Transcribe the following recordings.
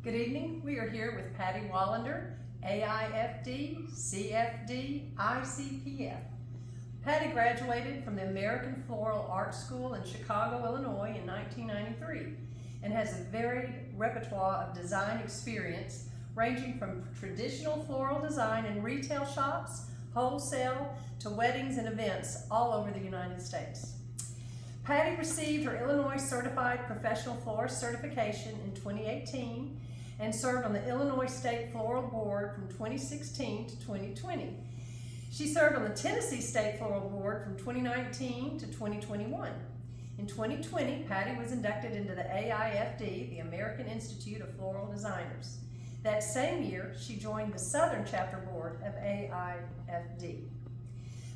Good evening. We are here with Patty Wallander, AIFD, CFD, ICPF. Patty graduated from the American Floral Art School in Chicago, Illinois in 1993 and has a varied repertoire of design experience ranging from traditional floral design in retail shops, wholesale, to weddings and events all over the United States. Patty received her Illinois Certified Professional Florist certification in 2018 and served on the Illinois State Floral Board from 2016 to 2020. She served on the Tennessee State Floral Board from 2019 to 2021. In 2020, Patty was inducted into the AIFD, the American Institute of Floral Designers. That same year, she joined the Southern Chapter Board of AIFD.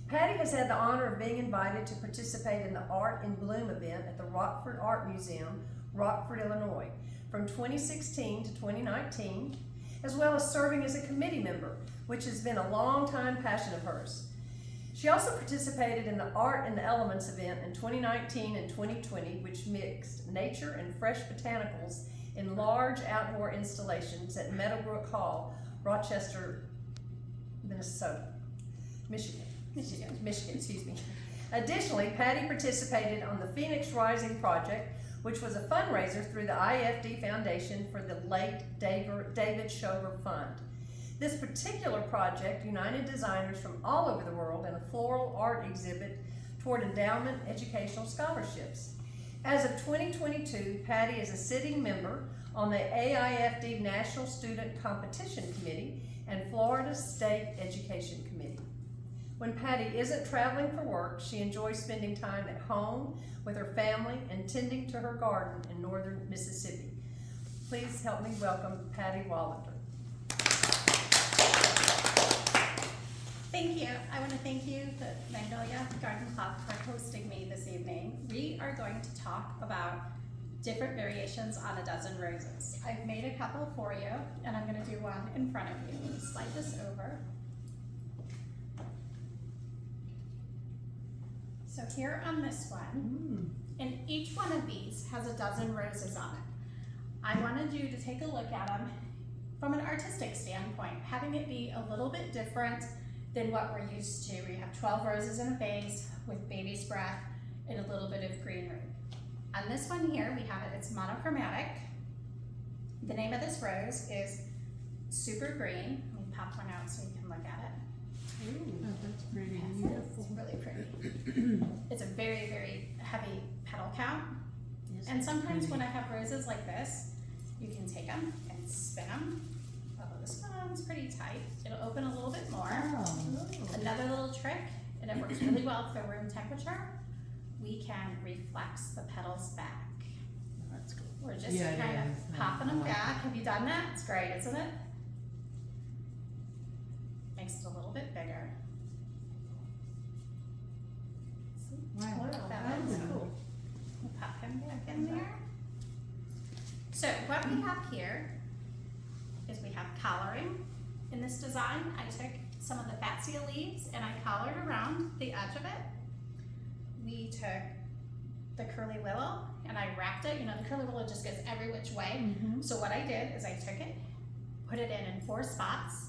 Patty has had the honor of being invited to participate in the Art in Bloom event at the Rockford Art Museum, Rockford, Illinois, from 2016 to 2019, as well as serving as a committee member, which has been a long-time passion of hers. She also participated in the Art in the Elements event in 2019 and 2020, which mixed nature and fresh botanicals in large outdoor installations at Meadowbrook Hall, Rochester, Michigan. Additionally, Patty participated on the Phoenix Rising Project, which was a fundraiser through the IFD Foundation for the late David Shover Fund. This particular project united designers from all over the world in a floral art exhibit toward endowment educational scholarships. As of 2022, Patty is a sitting member on the AIFD National Student Competition Committee and Florida State Education Committee. When Patty isn't traveling for work, she enjoys spending time at home with her family and tending to her garden in northern Mississippi. Please help me welcome Patty Wallander. Thank you. I want to thank you, the Magnolia Garden Club, for hosting me this evening. We are going to talk about different variations on a dozen roses. I've made a couple for you, and I'm going to do one in front of you. Let me slide this over. So here on this one, and each one of these has a dozen roses on it. I wanted you to take a look at them from an artistic standpoint, having it be a little bit different than what we're used to. We have 12 roses in a vase with baby's breath and a little bit of greenery. On this one here, we have it, it's monochromatic. The name of this rose is Super Green. Let me pop one out so you can look at it. Ooh, oh, that's pretty. It's really pretty. It's a very, very heavy petal count. Yes, And sometimes pretty. when I have roses like this, you can take them and spin them. Although this one's pretty tight. It'll open a little bit more. Oh. Another little trick, and it works really well for room temperature, we can reflex the petals back. That's cool. We're just Yeah, kind yeah, of popping them I like back. Have you done that? It's great, isn't it? Makes it a little bit bigger. Wow. Look, that one's cool. We'll pop him back in there. So what we have here is we have collaring. In this design, I took some of the fatsia leaves and I collared around the edge of it. We took the curly willow and I wrapped it. You know, the curly willow just goes every which way. So what I did is I took it, put it in 4 spots,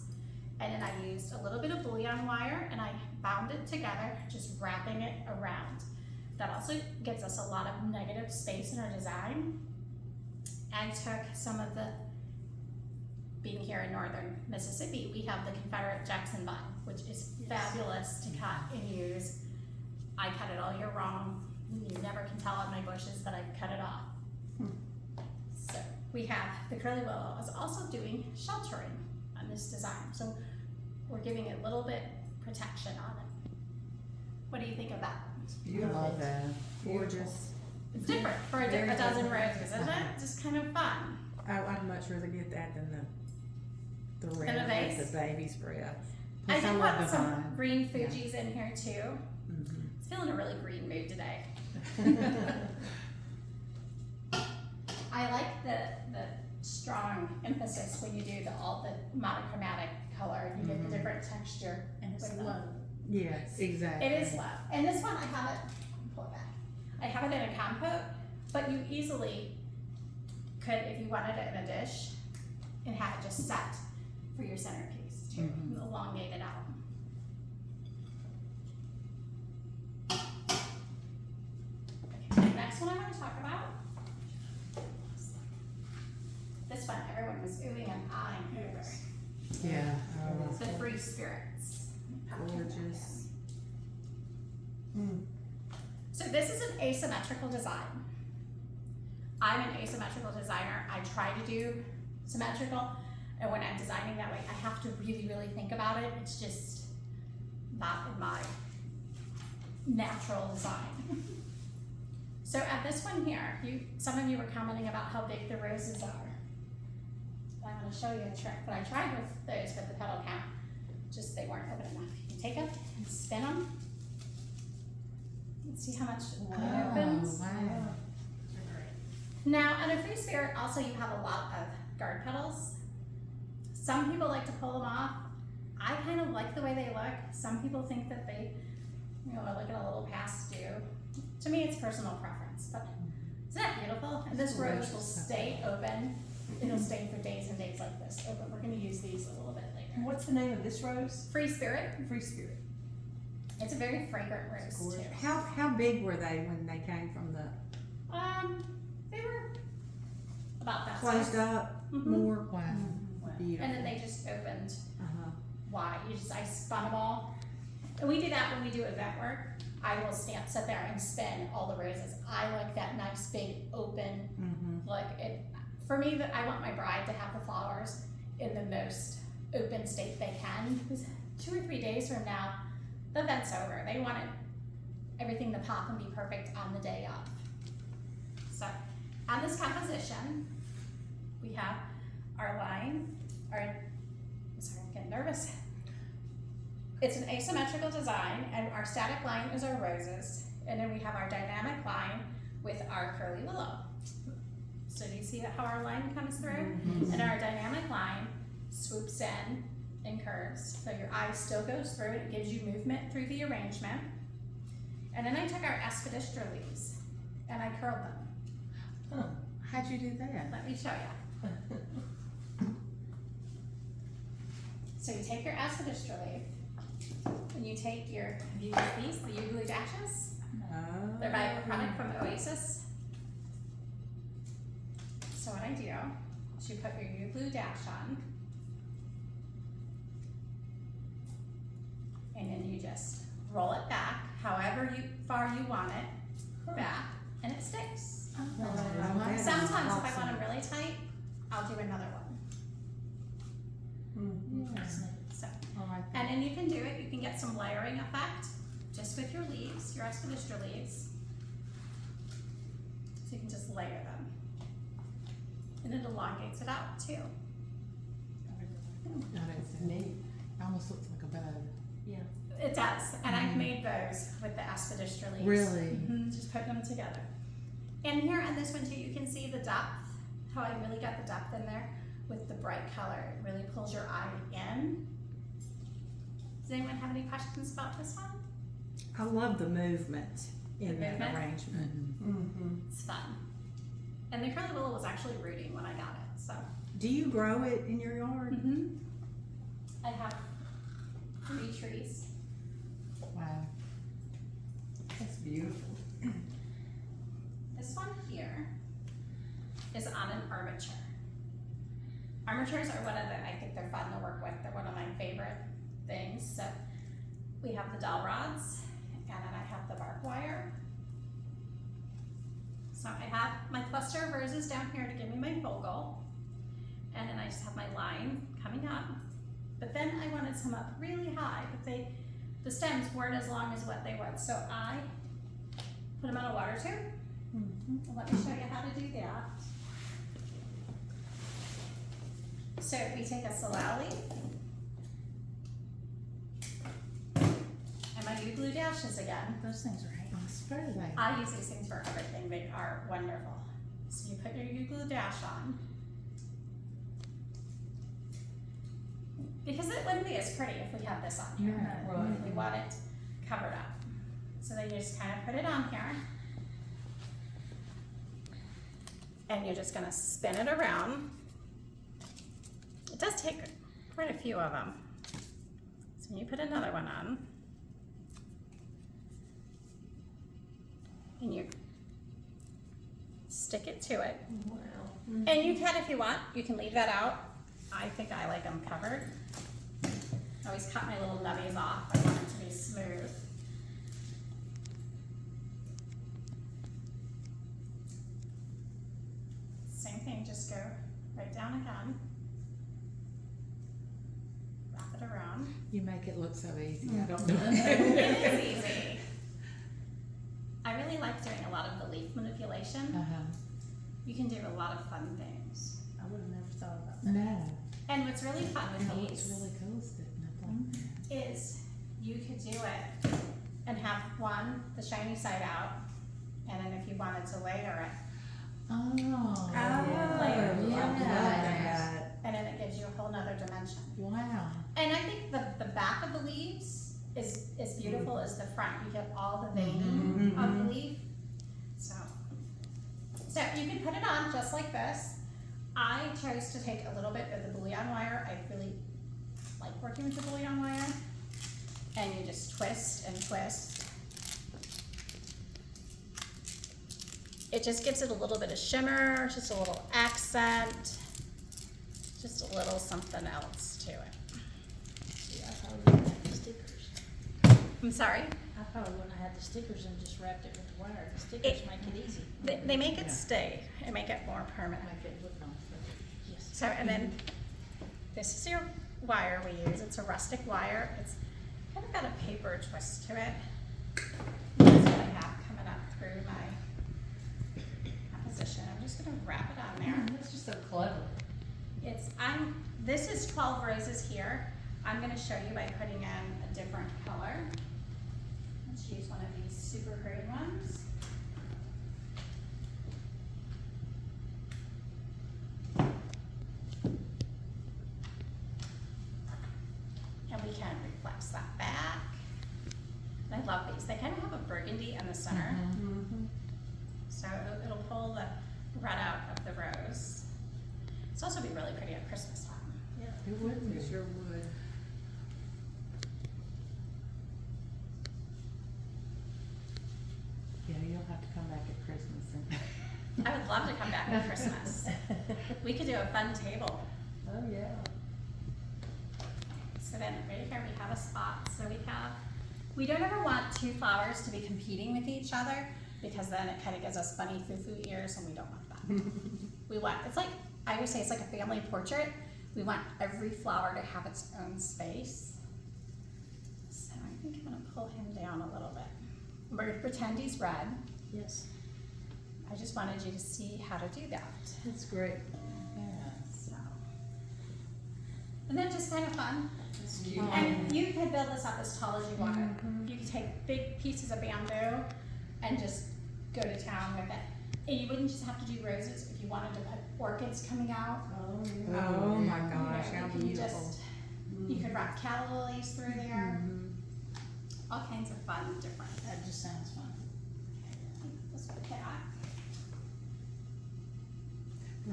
and then I used a little bit of bouillon wire and I bound it together, just wrapping it around. That also gives us a lot of negative space in our design. I took some of the, being here in northern Mississippi, we have the Confederate Jackson vine, which is fabulous to cut and use. I cut it all year round. You never can tell on my bushes that I've cut it off. So we have the curly willow is also doing sheltering on this design. So we're giving it a little bit protection on it. What do you think of that? It's beautiful. I love that. Gorgeous. It's different for a Very dozen different. roses, isn't it? Just kind of fun. I'd much rather get that than the In a red vase? with the baby's breath. I Plus, did love put the some vine. green Fuji's in here too. Mhm. It's feeling a really green mood today. I like the strong emphasis when you do all the monochromatic color. You get the different texture. And it's with them. low. Yes, exactly. It is low. And this one I have it, pull it back. I have it in a compote, but you easily could, if you wanted it in a dish, and have it just set for your centerpiece to elongate it out. Okay, the next one I want to talk about. This one, everyone was oohing and eyeing over. Yeah. The Free Spirits. Gorgeous. So this is an asymmetrical design. I'm an asymmetrical designer. I try to do symmetrical, and when I'm designing that way, I have to really, really think about it. It's just not in my natural design. So at this one here, some of you were commenting about how big the roses are. I'm going to show you a trick, but I tried with those with the petal count. Just they weren't open enough. You take them and spin them. Let's see how much it opens. Wow. Now, on a Free Spirit, also you have a lot of guard petals. Some people like to pull them off. I kind of like the way they look. Some people think that they, are looking a little past due. To me, it's personal preference, but isn't that beautiful? And this rose will stay open. It'll stay for days and days like this open. We're going to use these a little bit later. And what's the name of this rose? Free Spirit. Free Spirit. It's a very fragrant rose too. How big were they when they came from the They were about that closed size. up? Mhm. More? Wow. Beautiful. And then they just opened Uh-huh. wide. I spun them all. And we do that when we do event work. I will sit there and spin all the roses. I like that nice big open, like it. For me, that I want my bride to have the flowers in the most open state they can. Because 2 or 3 days from now, the event's over. They want everything to pop and be perfect on the day of. So, on this composition, we have our line, I'm sorry, I'm getting nervous. It's an asymmetrical design, and our static line is our roses, and then we have our dynamic line with our curly willow. So do you see how our line comes through? And our dynamic line swoops in and curves, so your eye still goes through, it gives you movement through the arrangement. And then I took our aspidistra leaves, and I curled them. How'd you do that? Let me show you. So you take your aspidistra leaf, and you take your, have you used these, the Uglue Dashes? They're by a product from Oasis. So what I do is you put your Uglue Dash on, and then you just roll it back, however far you want it back, and it sticks. Sometimes if I want them really tight, I'll do another one. So, and then you can do it, you can get some layering effect just with your leaves, your aspidistra leaves. So you can just layer them. And it elongates it out too. That's neat. It almost looks like a bow. It does, and I've made bows with the aspidistra leaves. Really? Just put them together. And here on this one too, you can see the depth, how I really got the depth in there with the bright color. It really pulls your eye in. Does anyone have any questions about this one? I love the movement in that Movement? arrangement. It's fun. And the curly willow was actually rooting when I got it, so. Do you grow it in your yard? I have 3 trees. Wow. That's beautiful. This one here is on an armature. Armatures are I think they're fun to work with. They're one of my favorite things. So we have the dowel rods, and then I have the bark wire. So I have my cluster of roses down here to give me my focal, and then I just have my line coming up. But then I wanted some up really high, but the stems weren't as long as what they would. So I put them on a water tube. Let me show you how to do that. So we take a salal leaf and my Uglue Dashes again. Those things are nice. Where are they? I use these things for everything. They are wonderful. So you put your Uglue Dash on. Because it wouldn't be as pretty if we have this on here. No. Right. We want it covered up. So then you just kind of put it on here. And you're just gonna spin it around. take quite a few of them. So when you put another one on, and you stick it to it. Wow. And you can, if you want, you can leave that out. I think I like them covered. I always cut my little nubbies off. I want it to be smooth. Same thing, just go right down again. Wrap it around. You make it look so easy. I don't know. It is easy. I really like doing a lot of the leaf manipulation. Uh-huh. You can do a lot of fun things. I would have never thought about that. No. And what's really fun with It looks these really cool sticking up like that. is you could do it and have one, the shiny side out, and then if you wanted to layer it, Oh. Layer. Yeah. and then it gives you a whole nother dimension. Wow. And I think the back of the leaves is as beautiful as the front. You get all the veining of the leaf. So you can put it on just like this. I chose to take a little bit of the bouillon wire. I really like working with the bouillon wire. And you just twist and twist. It just gives it a little bit of shimmer, just a little accent, just a little something else to it. See, I probably wouldn't have the stickers. I'm sorry? I probably wouldn't have had the stickers and just wrapped it with the wire. The stickers make it easy. They make it Yeah. stay and make it more permanent. Make it look nice. Yes. So, and then this is your wire we use. It's a rustic wire. It's kind of got a paper twist to it. That's what I have coming up through my composition. I'm just gonna wrap it on there. That's just so clever. This is 12 roses here. I'm gonna show you by putting in a different color. Let's use one of these super green ones. And we can reflex that back. And I love these. They kind of have a burgundy in the center. Mm-hmm. So it'll pull the red out of the rose. It's also be really pretty at Christmas time. It would be. It sure would. Yeah, you'll have to come back at Christmas and. I would love to come back at Christmas. We could do a fun table. Oh, yeah. So then right here we have a spot. So we don't ever want two flowers to be competing with each other because then it kind of gives us funny foo-foo ears and we don't want that. We want, it's like, I always say it's like a family portrait. We want every flower to have its own space. So I think I'm gonna pull him down a little bit. We're gonna pretend he's red. Yes. I just wanted you to see how to do that. That's great. Yes. So. And then just kind of fun. It's beautiful. And you could build this up as tall as you wanted. You could take big pieces of bamboo and just go to town with it. And you wouldn't just have to do roses if you wanted to put orchids coming out. Oh, Oh my You know, gosh, how you can beautiful. just, you could wrap calla lilies through there. Mhm. All kinds of fun, different. That just sounds fun. This with that.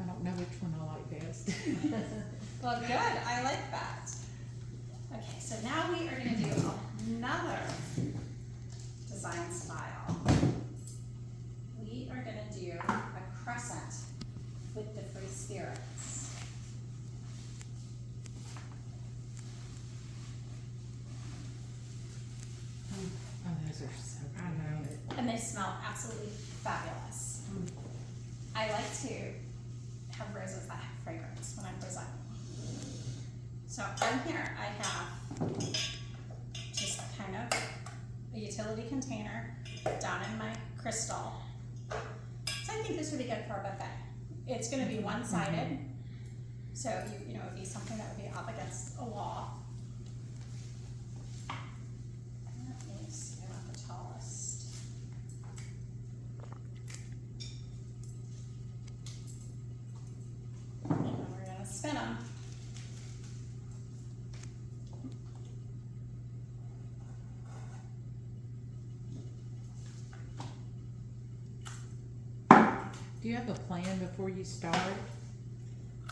I don't know which one I like best. Well, good. I like that. Okay, so now we are going to do another design style. We are going to do a crescent with the free spirits. Oh, those are so I know. pretty. And they smell absolutely fabulous. I like to have roses that have fragrance when I'm designing. So on here I have just kind of a utility container down in my crystal. So I think this would be good for a buffet. It's gonna be one-sided. So you know, it'd be something that would be up against a wall. Let me see about the tallest. And then we're gonna spin them. Do you have a plan before you start?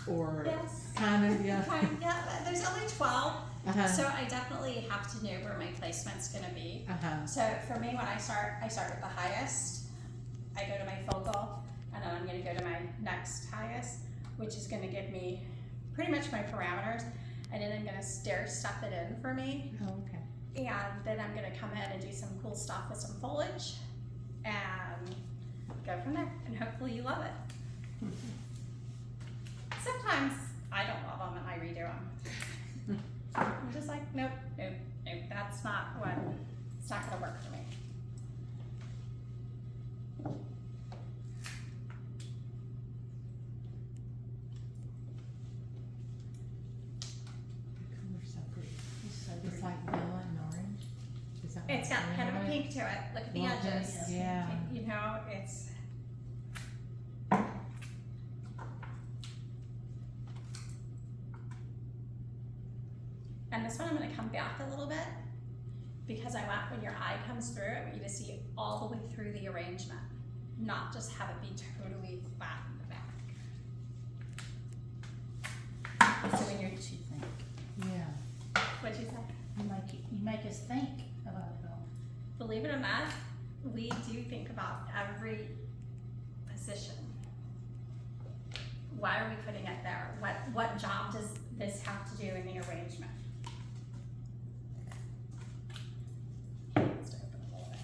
or Yes. kind of, yeah? Yeah, there's only 12, Uh-huh, so I definitely have to know where my placement's gonna be. uh-huh, So for me, when I start with the highest. I go to my focal, and then I'm gonna go to my next highest, which is gonna give me pretty much my parameters, and then I'm gonna stair step it in for me, oh, okay. and then I'm gonna come in and do some cool stuff with some foliage, and go from there, and hopefully you love it. Sometimes I don't love them and I redo them. I'm just like, nope, that's not it's not gonna work for me. The color's so pretty. It's so It's pretty. like yellow and orange. Is that what It's got I'm kind of a saying pink to it. Look at the right? edges. Yeah. You know, it's. And this one I'm gonna come back a little bit because I want when your eye comes through, I want you to see all the way through the arrangement, not just have it be totally flat in the back. So when you're, What you think? Yeah. what'd you say? You make us think about it all. Believe it or not, we do think about every position. Why are we putting it there? What job does this have to do in the arrangement? Let's open it a little bit.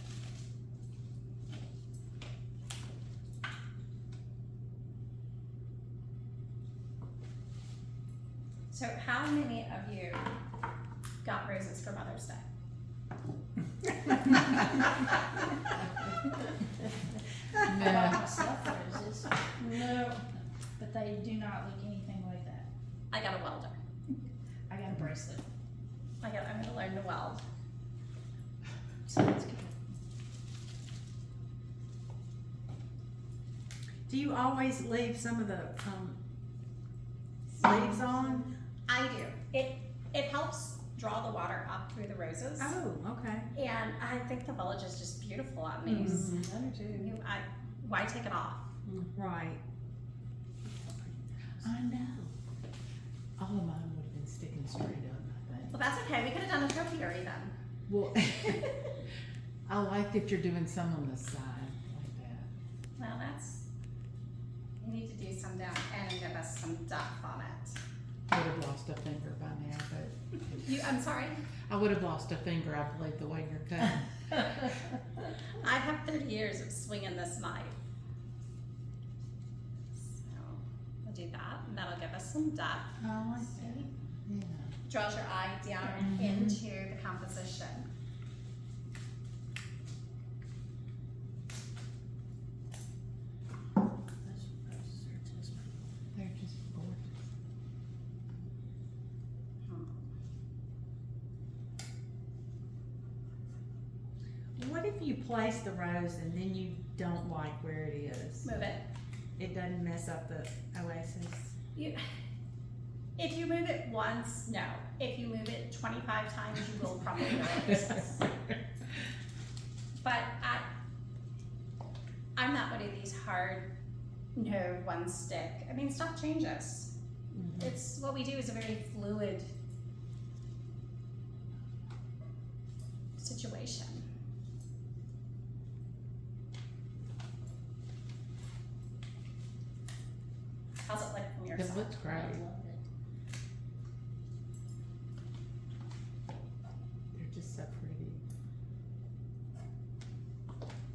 So how many of you got roses for Mother's Day? I No. bought myself roses, No. but they do not look anything like that. I got a welder. I got a bracelet. I'm gonna learn to weld. Sounds good. Do you always leave some of the, leaves on? I do. It helps draw the water up through the roses. Oh, okay. And I think the village is just beautiful on these. I do too. Why take it off? Right. I know. All of mine would have been sticking straight up, I think. Well, that's okay. We could have done a topiary then. Well, I like that you're doing some on the side like that. Well, you need to do some down and give us some depth on it. I would have lost a finger by now, but I'm sorry. I would have lost a finger, I believe, the way you're cutting. I have 30 years of swinging this knife. So we'll do that, and that'll give us some depth. I like that. See? Yeah. Draws your eye down Mhm. into the composition. Those roses are just pretty. They're just gorgeous. What if you place the rose and then you don't like where it is? Move it. It doesn't mess up the oasis? If you move it once, no. If you move it 25 times, you will probably notice. But I'm not one of these hard, no, one stick. I mean, stuff changes. It's what we do is a very fluid situation. How's it look from your It side? looks I great. love it. They're just so pretty.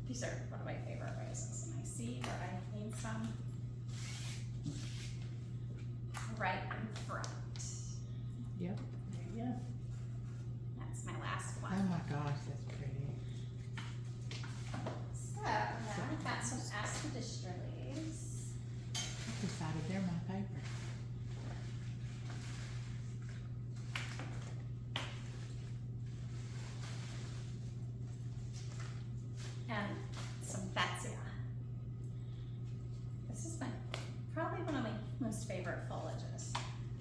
These are one of my favorite roses, and I see where I need some right in front. Yep. There you go. That's my last Oh one. my gosh, that's pretty. So now I've got some aspidistra leaves. I decided they're my favorite. And some Fatsia. This is probably one of my most favorite foliages.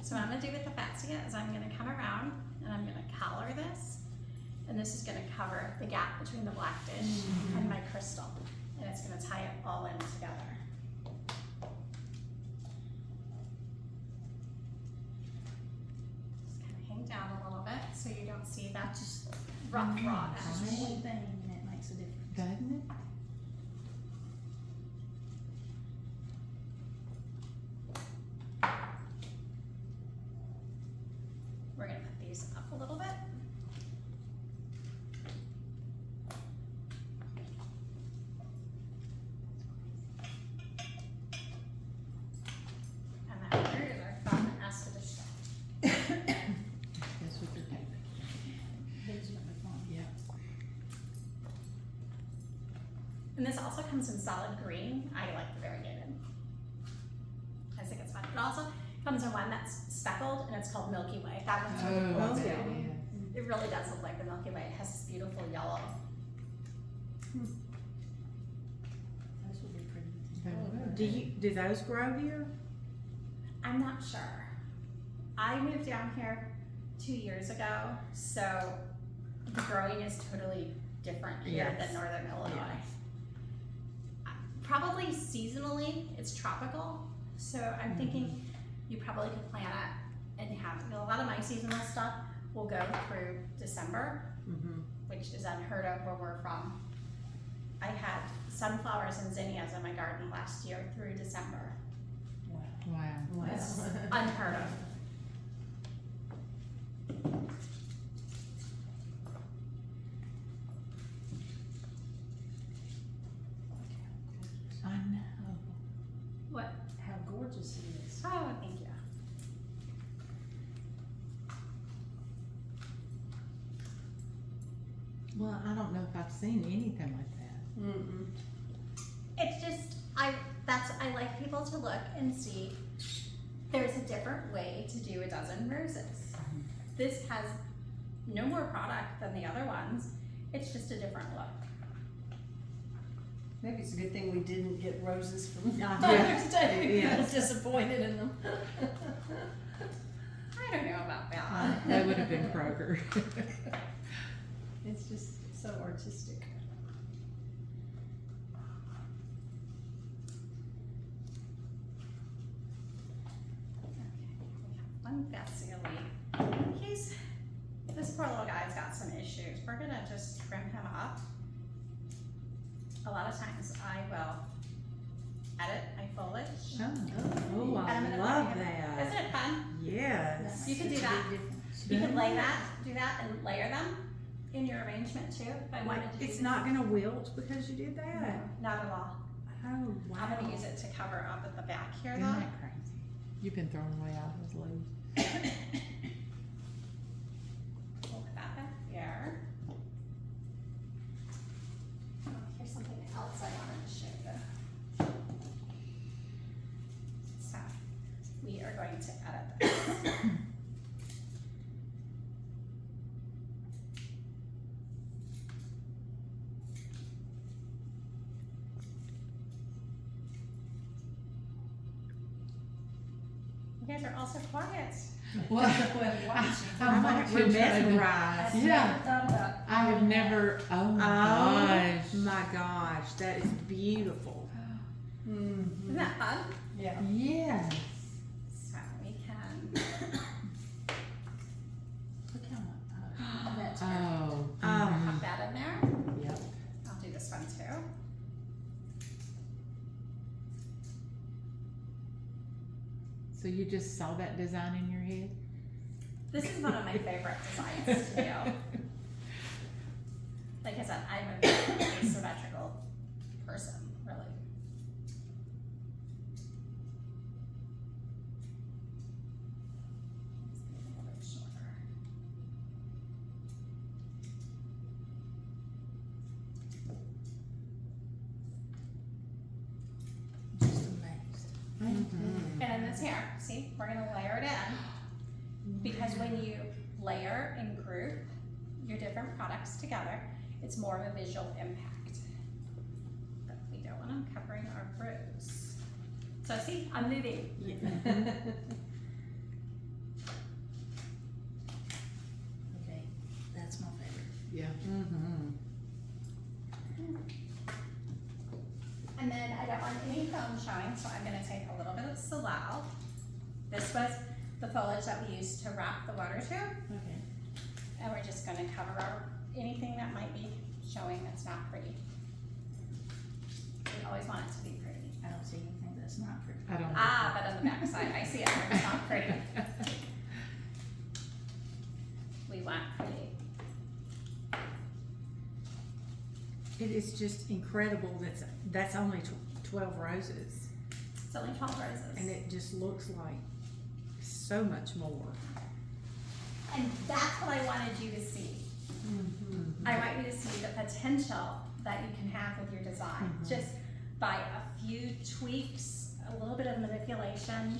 So what I'm gonna do with the Fatsia is I'm gonna come around and I'm gonna collar this. And this is gonna cover the gap between the black dish and my crystal. And it's gonna tie it all in together. down a little bit so you don't see that just rough raw edge. Just one thing and it makes a difference. Doesn't it? We're gonna put these up a little bit. And then here is our fun acid. That's what you're taking. These are the fun. Yeah. And this also comes in solid green. I like the variegated. I think it's fun. It also comes in one that's speckled and it's called Milky Way. That one's really Oh, I cool bet too. it is. It really does look like the Milky Way. It has this beautiful yellow. Those would be pretty. They would. Do those grow here? I'm not sure. I moved down here 2 years ago, so the growing is totally different here Yes. than Northern Illinois. Yes. Probably seasonally, it's tropical, so I'm thinking you probably could plant it and have, a lot of my seasonal stuff will go through December, Mm-hmm. which is unheard of where we're from. I had sunflowers and zinnias in my garden last year through December. Wow. It's unheard of. I know. What? How gorgeous it is. Oh, thank you. Well, I don't know if I've seen anything like that. Mm-mm. It's just, I like people to look and see there's a different way to do a dozen roses. This has no more product than the other ones. It's just a different look. Maybe it's a good thing we didn't get roses from Yeah. Mother's Day. I was Yes. disappointed in them. I don't know about that. That would have been Kroger. It's just so artistic. One Betsy this poor little guy's got some issues. We're gonna just trim him up. A lot of times I will edit my foliage. Oh, And I'm I gonna love put him- that. Isn't it fun? Yes. You can do Such a that. big difference. You can lay that, do that and layer them in your arrangement too, if I wanted to. It's use not it. gonna wilt because you did No, that? not at all. Oh, wow. I'm gonna use it to cover up at the back here Isn't though. that crazy? You've been throwing away all those leaves. We'll put that back here. Oh, here's something else I wanted to show you. So, we are going to edit this. You guys are also quiet. Well, I'm like, we're mesmerized. I've Yeah. never thought about. I have never, oh Oh my gosh. my gosh, that is beautiful. Isn't that fun? Yeah. Yes. So we can, Look how much, that's great. Oh. pop that in there. Yep. I'll do this one too. So you just saw that design in your head? This is one of my favorite designs to do. Like I said, I'm a very asymmetrical person, really. Let's get it a little bit shorter. Just amazed. Mm-hmm. And in this here, see, we're gonna layer it in. Because when you layer and group your different products together, it's more of a visual impact. But we don't want them covering our rose. So see, I'm moving. Okay, that's my favorite. Yeah. Mm-hmm. And then I don't want any foam showing, so I'm gonna take a little bit of Salal. This was the foliage that we use to wrap the water tube. Okay. And we're just gonna cover anything that might be showing that's not pretty. We always want it to be pretty. I don't see anything that's not pretty. I don't. Ah, but on the back side, I see it where it's not pretty. We want pretty. It is just incredible that's only 12 roses. It's only 12 roses. And it just looks like so much more. And that's what I wanted you to see. I want you to see the potential that you can have with your design. Just by a few tweaks, a little bit of manipulation,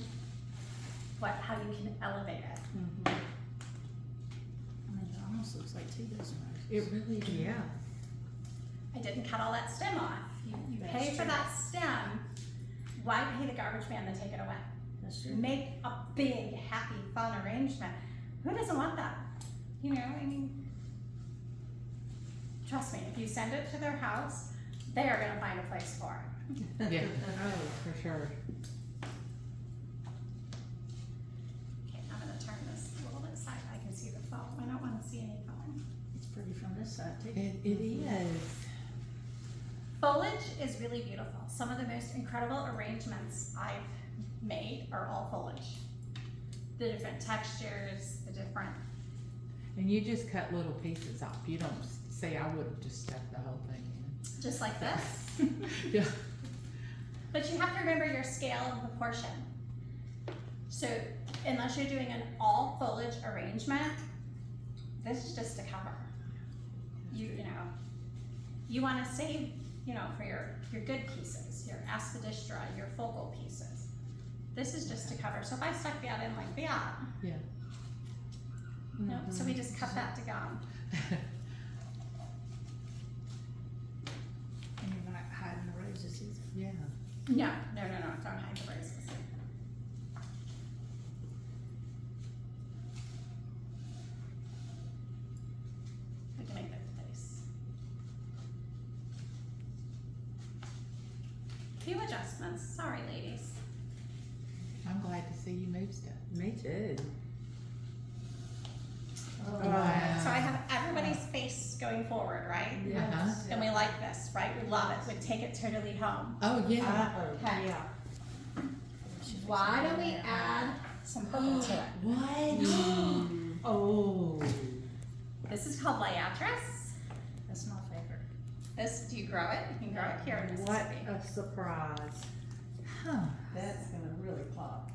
how you can elevate it. I mean, it almost looks like 2 dozen roses. It really is. Yeah. I didn't cut all that stem off. You That's pay for true. that stem. Why pay the garbage man to take it away? That's true. Make a big, happy, fun arrangement. Who doesn't want that? You know, I mean, trust me, if you send it to their house, they are gonna find a place for it. Yeah, oh, for sure. Okay, I'm gonna turn this a little bit side, I can see the foam. I don't wanna see any foam. It's pretty from this side too. It is. Foliage is really beautiful. Some of the most incredible arrangements I've made are all foliage. The different textures, the different, And you just cut little pieces off. You don't say, I would have just stuck the whole thing just like this. in. Yeah. But you have to remember your scale and proportion. So unless you're doing an all foliage arrangement, this is just a cover. You know, you want to save, you know, for your good pieces, your aspidistra, your focal pieces. This is just a cover. So if I stuck that in like that, Yeah. no, so we just cut that to gum. And you're not hiding the roses either. Yeah. No, don't hide the roses. We can make that face. Few adjustments, sorry ladies. I'm glad to see you move stuff. Me too. Wow. So I have everybody's face going forward, right? Uh-huh. And we like this, right? We love it. We take it totally home. Oh, yeah. Okay. Yeah. Why don't we add some purple to it? What? Oh. This is called Liatris. That's my favorite. This, do you grow it? You can grow it here in What Mississippi. a surprise. Huh. That's gonna really pop.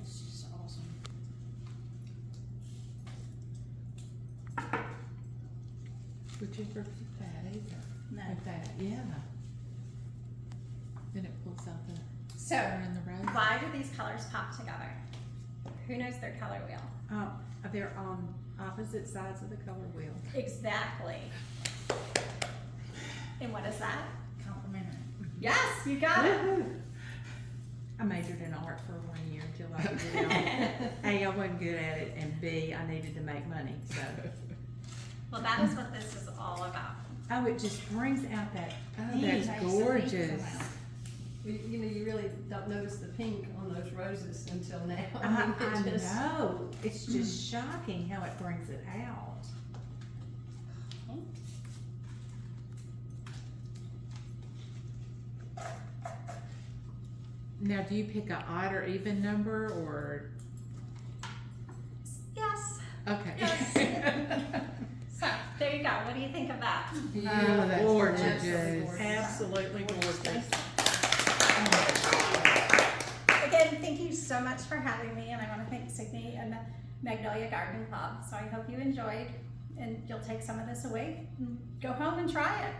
It's just awesome. Would you ever put that either? No. Like that, yeah. Then it pulls out the So, color in the rose. why do these colors pop together? Who knows their color wheel? They're on opposite sides of the color wheel. Exactly. And what is that? Complimentary. Yes, you got it. I majored in art for 1 year until I figured out A, I wasn't good at it, and B, I needed to make money, so. Well, that is what this is all about. Oh, it just brings out that, Oh, pink. that's Makes the leaves gorgeous. come out. You know, you really don't notice the pink on those roses until now. I It just- know, it's just shocking how it brings it out. Now, do you pick a odd or even number, or, Yes. okay. Yes. So, there you go. What do you think of that? Oh, that's Gorgeous. gorgeous. Absolutely gorgeous. Again, thank you so much for having me, and I want to thank Sydney and the Magnolia Garden Club. So I hope you enjoyed, and you'll take some of this away and go home and try it.